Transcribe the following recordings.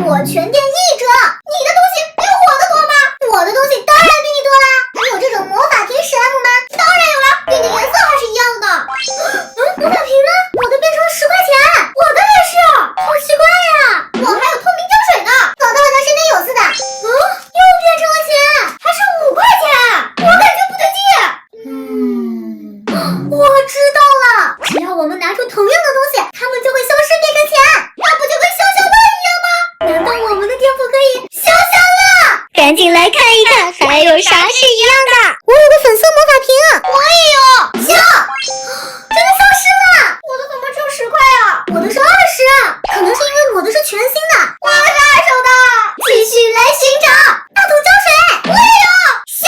我全店一折。你的东西比我的多吗？我的东西当然比你多啦。你有这种魔法瓶史 M 吗？当然有啦，给你的颜色还是一样的。魔法瓶呢？我的变成了10块钱，我的也是，好奇怪呀。我还有透明胶水呢，搞得好像是内有似的。又变成了钱，还是5块钱，我感觉不对劲。我知道了，只要我们拿出同样的东西，它们就会消失变成钱，那不就跟消消乐一样吗？难道我们的店铺可以消消乐？赶紧来看一看，还有啥是一样的？我有个粉色魔法瓶，我也有。笑，真的消失了，我的怎么只有10块啊？我的是20，可能是因为我的是全新的，我的是2手的。继续来寻找大桶胶水，我也有。笑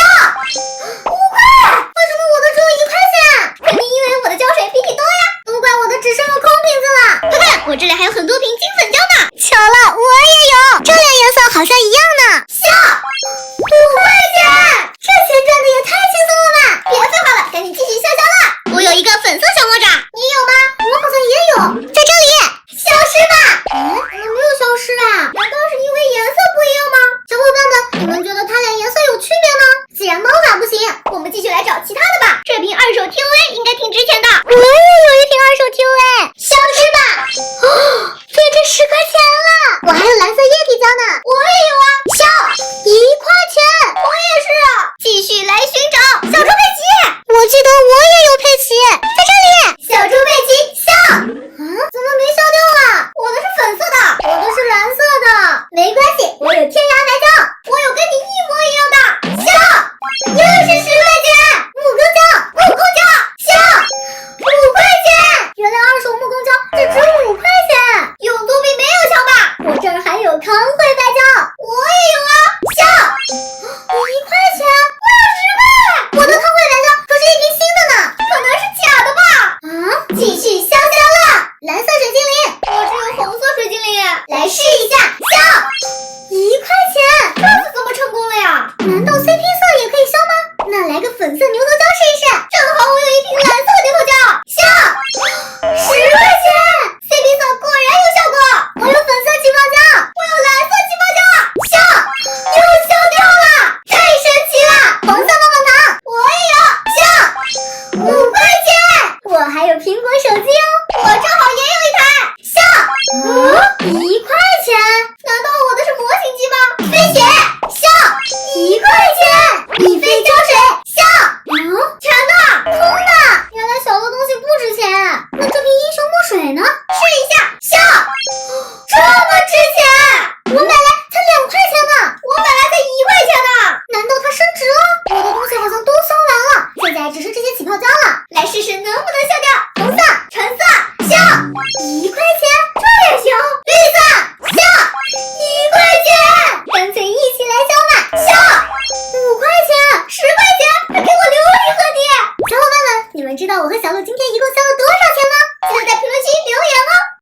，5块，为什么我的只有1块钱？肯定因为我的胶水比你多呀，都怪我的只剩了空瓶子了。快看，我这里还有很多瓶金粉胶呢。巧了，我也有，这俩颜色好像一样呢。笑，5块钱，这钱赚的也太轻松了吧！别废话了，赶紧继续消消乐。我有一个粉色小魔爪，你有吗？我好像也有，在这里。消失吧！怎么没有消失啊？难道是因为颜色不一样吗？小伙伴们，你们觉得它俩颜色有区别吗？既然猫法不行，我们继续来找其他的吧。这瓶2手 TOA 应该挺值钱的。我也有一瓶2手 TOA， 消失吧！变成10块钱了。我还有蓝色液体胶呢，我也有啊。笑，1块钱，我也是。继续来寻找小猪佩奇，我记得我也有佩奇，在这里。小猪佩奇，笑。怎么没消掉啊？我的是粉色的，我的是蓝色的。没关系，我有天涯海角，我有跟你一模一样的。笑，又是10块钱，木工胶，笑，5块钱。原来2手木工胶只值5块钱，用度比没有强吧？我这儿还有康辉